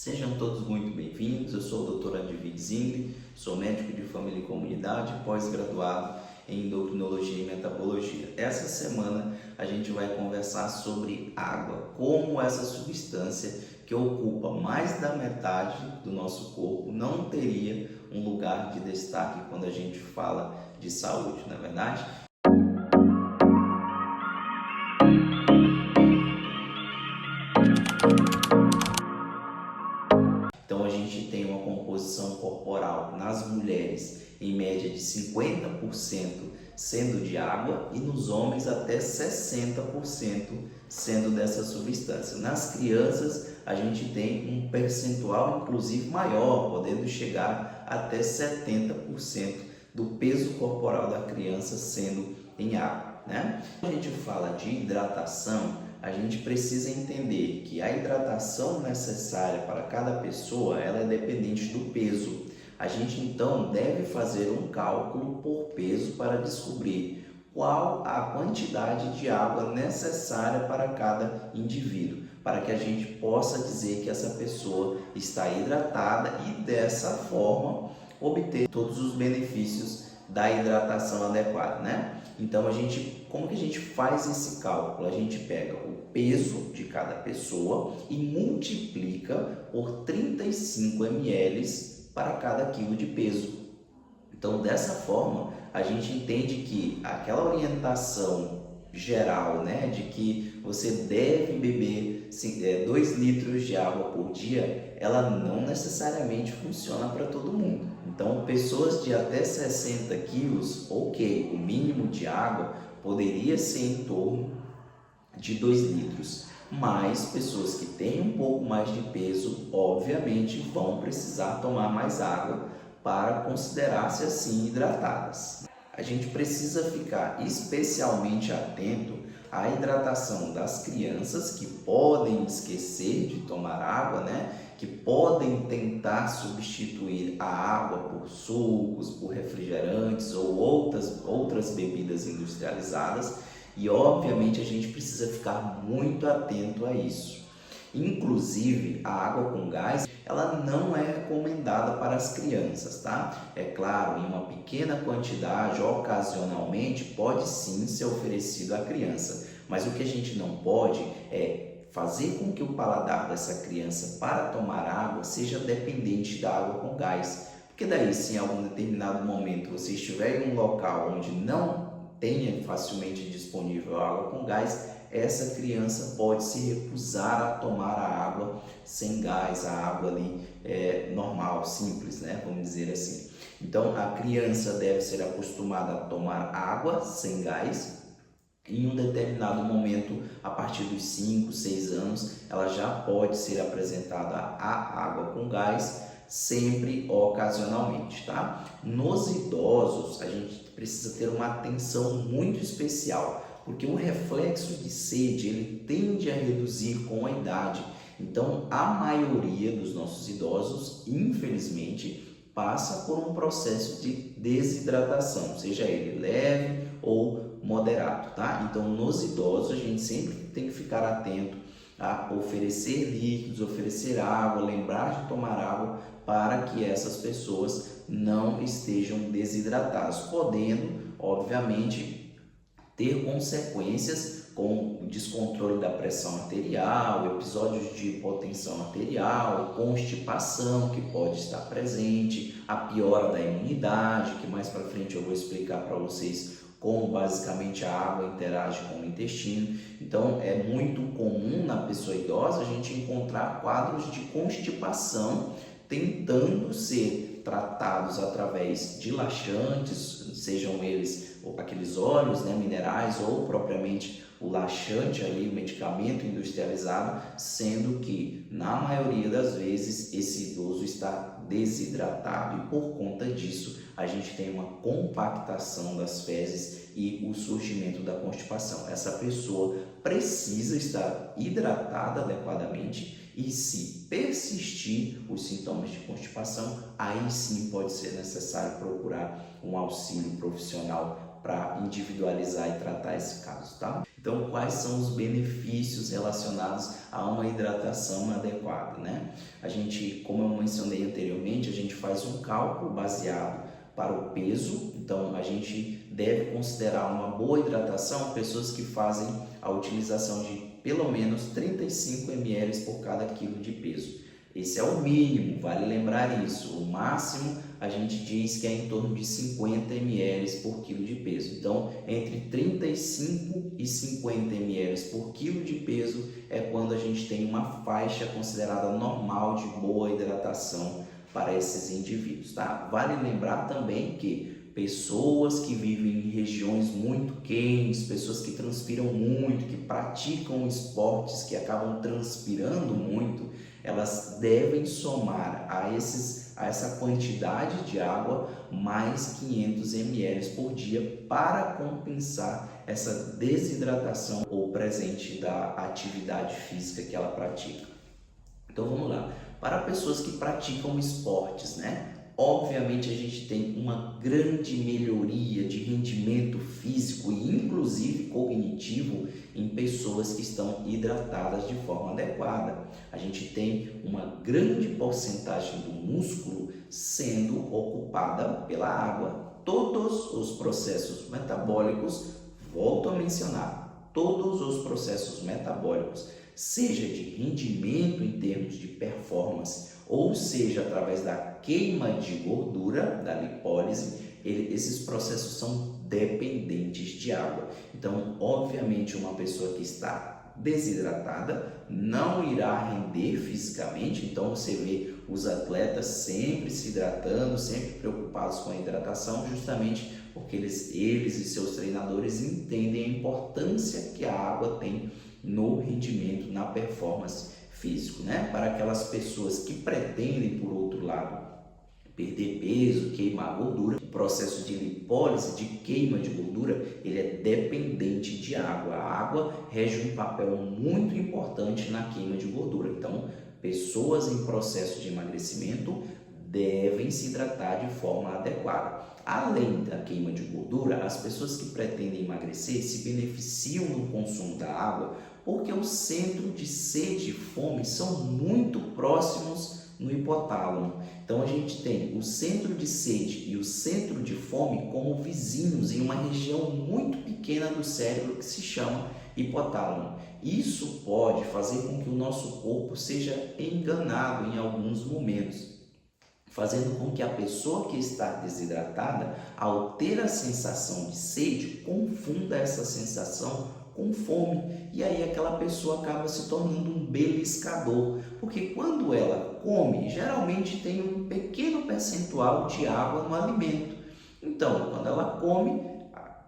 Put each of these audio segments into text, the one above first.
Sejam todos muito bem-vindos. Eu sou o Dr. Adivir Zingri, sou médico de família e comunidade, pós-graduado em endocrinologia e metabologia. Essa semana a gente vai conversar sobre água, como essa substância que ocupa mais da metade do nosso corpo não teria um lugar de destaque quando a gente fala de saúde, não é verdade? Então a gente tem uma composição corporal nas mulheres em média de 50% sendo de água e nos homens até 60% sendo dessa substância. Nas crianças a gente tem um percentual inclusive maior, podendo chegar até 70% do peso corporal da criança sendo em água, né? Quando a gente fala de hidratação, a gente precisa entender que a hidratação necessária para cada pessoa ela é dependente do peso. A gente então deve fazer um cálculo por peso para descobrir qual a quantidade de água necessária para cada indivíduo, para que a gente possa dizer que essa pessoa está hidratada e dessa forma obter todos os benefícios da hidratação adequada, né? Então como que a gente faz esse cálculo? A gente pega o peso de cada pessoa e multiplica por 35 ml para cada quilo de peso. Então dessa forma a gente entende que aquela orientação geral, né, de que você deve beber 2 litros de água por dia, ela não necessariamente funciona para todo mundo. Então, pessoas de até 60 quilos, ok, o mínimo de água poderia ser em torno de 2 litros. Mas pessoas que têm um pouco mais de peso, obviamente, vão precisar tomar mais água para considerar-se assim hidratadas. A gente precisa ficar especialmente atento à hidratação das crianças que podem esquecer de tomar água, né? Que podem tentar substituir a água por sucos, por refrigerantes ou outras bebidas industrializadas e obviamente a gente precisa ficar muito atento a isso. Inclusive, a água com gás, ela não é recomendada para as crianças, tá? É claro, em uma pequena quantidade, ocasionalmente, pode sim ser oferecido à criança, mas o que a gente não pode é fazer com que o paladar dessa criança para tomar água seja dependente da água com gás, porque daí, se em algum determinado momento você estiver em um local onde não tenha facilmente disponível água com gás, essa criança pode se recusar a tomar a água sem gás, a água ali normal, simples, né? Vamos dizer assim. Então, a criança deve ser acostumada a tomar água sem gás. Em um determinado momento, a partir dos 5, 6 anos, ela já pode ser apresentada a água com gás, sempre ocasionalmente, tá? Nos idosos, a gente precisa ter uma atenção muito especial, porque o reflexo de sede ele tende a reduzir com a idade. Então, a maioria dos nossos idosos, infelizmente, passa por um processo de desidratação, seja ele leve ou moderado, tá? Então, nos idosos, a gente sempre tem que ficar atento a oferecer líquidos, oferecer água, lembrar de tomar água para que essas pessoas não estejam desidratadas, podendo, obviamente, ter consequências com o descontrole da pressão arterial, episódios de hipotensão arterial, constipação que pode estar presente, a piora da imunidade, que mais para frente eu vou explicar para vocês como basicamente a água interage com o intestino. Então é muito comum na pessoa idosa a gente encontrar quadros de constipação tentando ser tratados através de laxantes, sejam eles aqueles óleos, né, minerais ou propriamente o laxante ali, o medicamento industrializado, sendo que na maioria das vezes esse idoso está desidratado e por conta disso a gente tem uma compactação das fezes e o surgimento da constipação. Essa pessoa precisa estar hidratada adequadamente e se persistir os sintomas de constipação, aí sim pode ser necessário procurar um auxílio profissional para individualizar e tratar esse caso, tá? Então, quais são os benefícios relacionados a uma hidratação adequada, né? A gente, como eu mencionei anteriormente, a gente faz um cálculo baseado para o peso. Então, a gente deve considerar uma boa hidratação pessoas que fazem a utilização de pelo menos 35 ml por cada quilo de peso. Esse é o mínimo, vale lembrar isso. O máximo a gente diz que é em torno de 50 ml por quilo de peso. Então, entre 35 e 50 ml por quilo de peso é quando a gente tem uma faixa considerada normal de boa hidratação para esses indivíduos, tá? Vale lembrar também que pessoas que vivem em regiões muito quentes, pessoas que transpiram muito, que praticam esportes que acabam transpirando muito, elas devem somar a essa quantidade de água mais 500 ml por dia para compensar essa desidratação ou presente da atividade física que ela pratica. Então vamos lá. Para pessoas que praticam esportes, né? Obviamente a gente tem uma grande melhoria de rendimento físico e inclusive cognitivo em pessoas que estão hidratadas de forma adequada. A gente tem uma grande porcentagem do músculo sendo ocupada pela água. Todos os processos metabólicos, volto a mencionar, todos os processos metabólicos, seja de rendimento em termos de performance, ou seja, através da queima de gordura, da lipólise, esses processos são dependentes de água. Então, obviamente, uma pessoa que está desidratada não irá render fisicamente. Então, você vê os atletas sempre se hidratando, sempre preocupados com a hidratação, justamente porque eles e seus treinadores entendem a importância que a água tem no rendimento, na performance físico, né? Para aquelas pessoas que pretendem, por outro lado, perder peso, queimar gordura, o processo de lipólise, de queima de gordura, ele é dependente de água. A água rege um papel muito importante na queima de gordura. Então, pessoas em processo de emagrecimento devem se hidratar de forma adequada. Além da queima de gordura, as pessoas que pretendem emagrecer se beneficiam no consumo da água porque o centro de sede e fome são muito próximos no hipotálamo. Então a gente tem o centro de sede e o centro de fome como vizinhos em uma região muito pequena do cérebro que se chama hipotálamo. Isso pode fazer com que o nosso corpo seja enganado em alguns momentos, fazendo com que a pessoa que está desidratada, ao ter a sensação de sede, confunda essa sensação com fome, e aí aquela pessoa acaba se tornando um beliscador, porque quando ela come, geralmente tem um pequeno percentual de água no alimento. Então, quando ela come,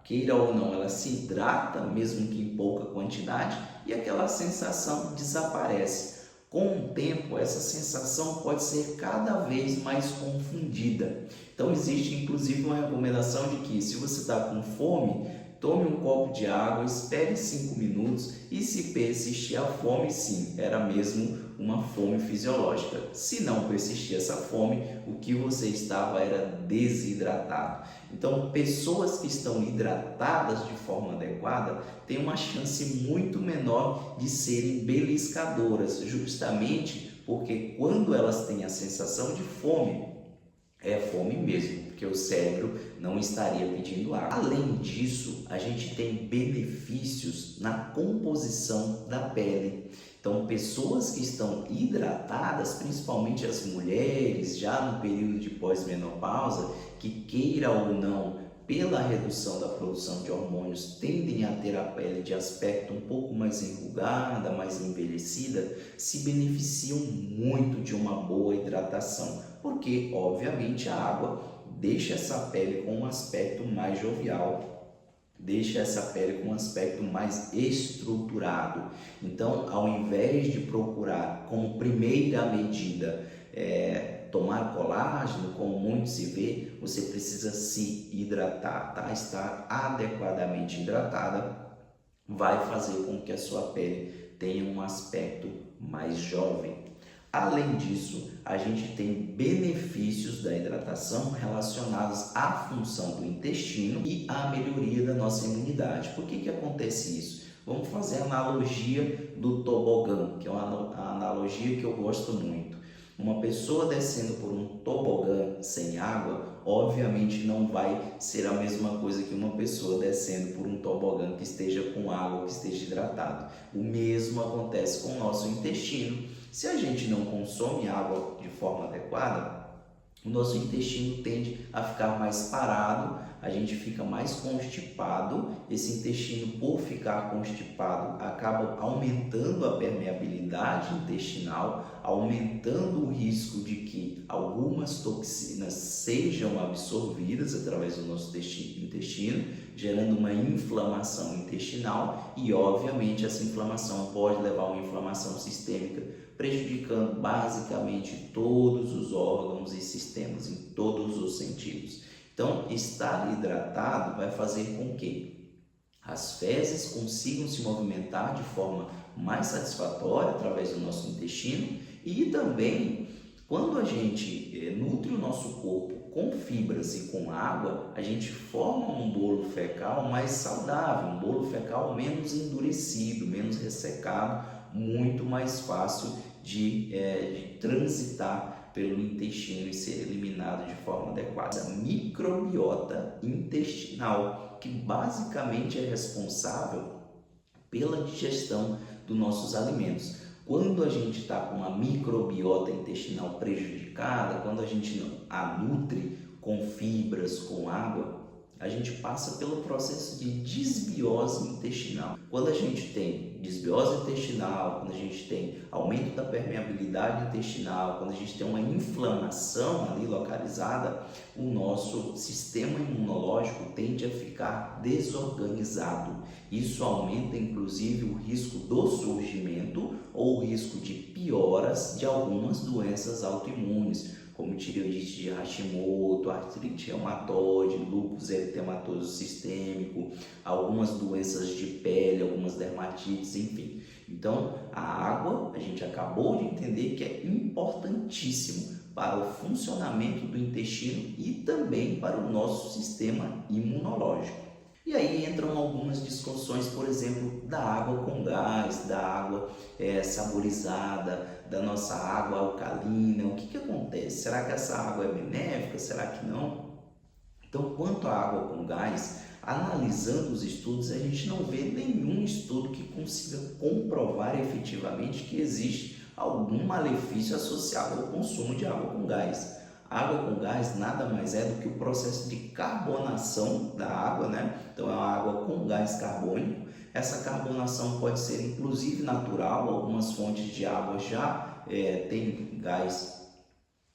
queira ou não, ela se hidrata, mesmo que em pouca quantidade, e aquela sensação desaparece. Com o tempo, essa sensação pode ser cada vez mais confundida. Então, existe inclusive uma recomendação de que, se você está com fome, tome um copo de água, espere 5 minutos e, se persistir a fome, sim, era mesmo uma fome fisiológica. Se não persistir essa fome, o que você estava era desidratado. Então, pessoas que estão hidratadas de forma adequada têm uma chance muito menor de serem beliscadoras, justamente porque quando elas têm a sensação de fome, é fome mesmo, porque o cérebro não estaria pedindo água. Além disso, a gente tem benefícios na composição da pele. Então, pessoas que estão hidratadas, principalmente as mulheres já no período de pós-menopausa, que queira ou não, pela redução da produção de hormônios, tendem a ter a pele de aspecto um pouco mais enrugada, mais envelhecida, se beneficiam muito de uma boa hidratação, porque, obviamente, a água deixa essa pele com um aspecto mais jovial, deixa essa pele com um aspecto mais estruturado. Então, ao invés de procurar como primeira medida tomar colágeno, como muito se vê, você precisa se hidratar, tá? Estar adequadamente hidratada vai fazer com que a sua pele tenha um aspecto mais jovem. Além disso, a gente tem benefícios da hidratação relacionados à função do intestino e à melhoria da nossa imunidade. Por que acontece isso? Vamos fazer a analogia do tobogã, que é uma analogia que eu gosto muito. Uma pessoa descendo por um tobogã sem água, obviamente não vai ser a mesma coisa que uma pessoa descendo por um tobogã que esteja com água, que esteja hidratado. O mesmo acontece com o nosso intestino. Se a gente não consome água de forma adequada, o nosso intestino tende a ficar mais parado, a gente fica mais constipado. Esse intestino, por ficar constipado, acaba aumentando a permeabilidade intestinal, aumentando o risco de que algumas toxinas sejam absorvidas através do nosso intestino, gerando uma inflamação intestinal e, obviamente, essa inflamação pode levar a uma inflamação sistêmica, prejudicando basicamente todos os órgãos e sistemas, em todos os sentidos. Então, estar hidratado vai fazer com que as fezes consigam se movimentar de forma mais satisfatória através do nosso intestino e também, quando a gente nutre o nosso corpo com fibras e com água, a gente forma um bolo fecal mais saudável, um bolo fecal menos endurecido, menos ressecado, muito mais fácil de transitar pelo intestino e ser eliminado de forma adequada. A microbiota intestinal, que basicamente é responsável pela digestão dos nossos alimentos. Quando a gente está com uma microbiota intestinal prejudicada, quando a gente não a nutre com fibras, com água, a gente passa pelo processo de desbiose intestinal. Quando a gente tem desbiose intestinal, quando a gente tem aumento da permeabilidade intestinal, quando a gente tem uma inflamação ali localizada, o nosso sistema imunológico tende a ficar desorganizado. Isso aumenta inclusive o risco do surgimento ou o risco de pioras de algumas doenças autoimunes, como tireoidite de Hashimoto, artrite reumatoide, lúpus eritematoso sistêmico, algumas doenças de pele, algumas dermatites, enfim. Então, a água, a gente acabou de entender que é importantíssimo para o funcionamento do intestino e também para o nosso sistema imunológico. E aí entram algumas discussões, por exemplo, da água com gás, da água saborizada, da nossa água alcalina. O que acontece? Será que essa água é benéfica? Será que não? Então, quanto à água com gás, analisando os estudos, a gente não vê nenhum estudo que consiga comprovar efetivamente que existe algum malefício associado ao consumo de água com gás. A água com gás nada mais é do que o processo de carbonação da água, né? Então, é uma água com gás carbônico. Essa carbonação pode ser inclusive natural, algumas fontes de água já têm gás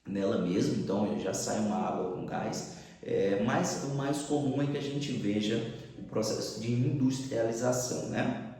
nela mesmo, então já sai uma água com gás. Mas o mais comum é que a gente veja o processo de industrialização, né?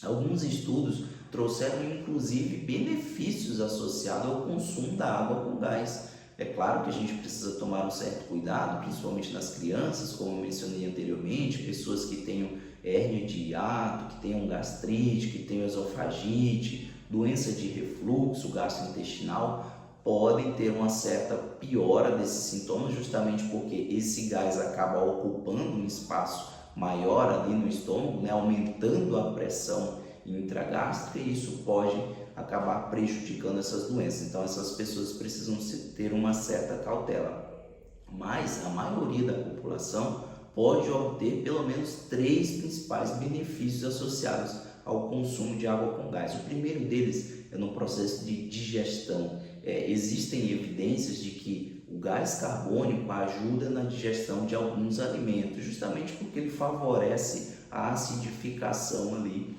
Alguns estudos trouxeram inclusive benefícios associados ao consumo da água com gás. É claro que a gente precisa tomar um certo cuidado, principalmente nas crianças, como eu mencionei anteriormente, pessoas que tenham hérnia de hiato, que tenham gastrite, que tenham esofagite, doença de refluxo gastrointestinal, podem ter uma certa piora desses sintomas, justamente porque esse gás acaba ocupando um espaço maior ali no estômago, né, aumentando a pressão intragástrica, e isso pode acabar prejudicando essas doenças. Então, essas pessoas precisam ter uma certa cautela. Mas a maioria da população pode obter pelo menos 3 principais benefícios associados ao consumo de água com gás. O primeiro deles é no processo de digestão. Existem evidências de que o gás carbônico ajuda na digestão de alguns alimentos, justamente porque ele favorece a acidificação ali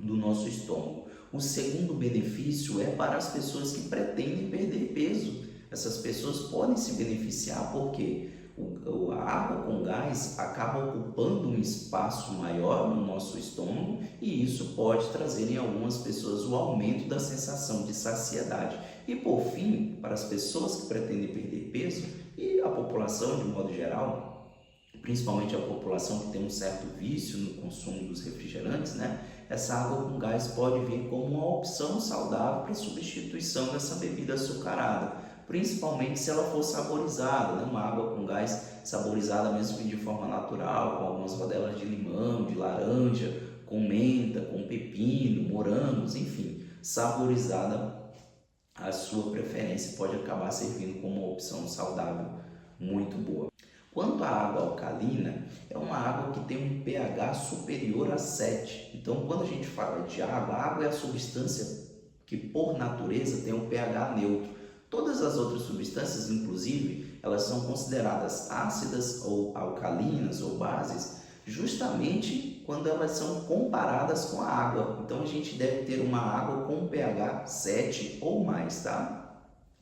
do nosso estômago. O segundo benefício é para as pessoas que pretendem perder peso. Essas pessoas podem se beneficiar porque a água com gás acaba ocupando um espaço maior no nosso estômago, e isso pode trazer em algumas pessoas o aumento da sensação de saciedade. E por fim, para as pessoas que pretendem perder peso e a população de modo geral, principalmente a população que tem um certo vício no consumo dos refrigerantes, né? Essa água com gás pode vir como uma opção saudável para substituição dessa bebida açucarada, principalmente se ela for saborizada, né? Uma água com gás saborizada mesmo que de forma natural, com algumas rodelas de limão, de laranja, com menta, com pepino, morangos, enfim, saborizada à sua preferência, pode acabar servindo como uma opção saudável muito boa. Quanto à água alcalina, é uma água que tem um pH superior a 7. Então, quando a gente fala de água, a água é a substância que, por natureza, tem um pH neutro. Todas as outras substâncias, inclusive, elas são consideradas ácidas ou alcalinas ou bases, justamente quando elas são comparadas com a água. Então, a gente deve ter uma água com pH 7 ou mais, tá?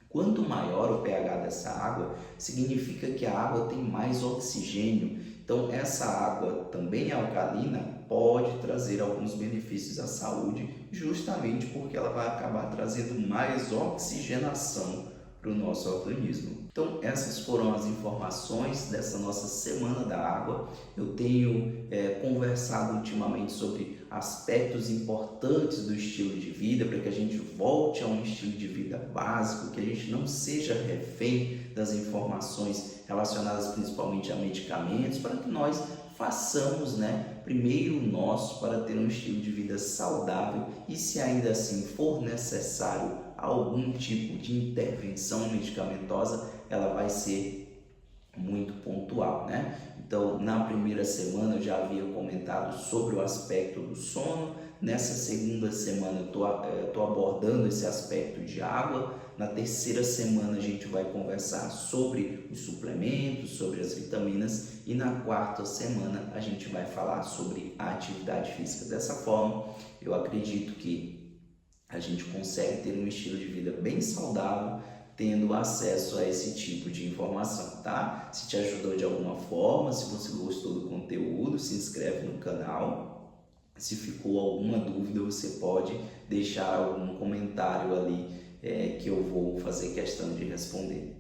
Quanto maior o pH dessa água, significa que a água tem mais oxigênio. Então, essa água também alcalina pode trazer alguns benefícios à saúde, justamente porque ela vai acabar trazendo mais oxigenação para o nosso organismo. Então, essas foram as informações dessa nossa Semana da Água. Eu tenho conversado ultimamente sobre aspectos importantes do estilo de vida, para que a gente volte a um estilo de vida básico, que a gente não seja refém das informações relacionadas principalmente a medicamentos, para que nós façamos, primeiro o nosso para ter um estilo de vida saudável e, se ainda assim for necessário algum tipo de intervenção medicamentosa, ela vai ser muito pontual, Então, na primeira semana eu já havia comentado sobre o aspecto do sono. Nessa segunda semana eu estou abordando esse aspecto de água. Na terceira semana a gente vai conversar sobre os suplementos, sobre as vitaminas, e na quarta semana a gente vai falar sobre a atividade física. Dessa forma, eu acredito que a gente consegue ter um estilo de vida bem saudável, tendo acesso a esse tipo de informação, tá? Se te ajudou de alguma forma, se você gostou do conteúdo, se inscreve no canal. Se ficou alguma dúvida, você pode deixar algum comentário ali que eu vou fazer questão de responder.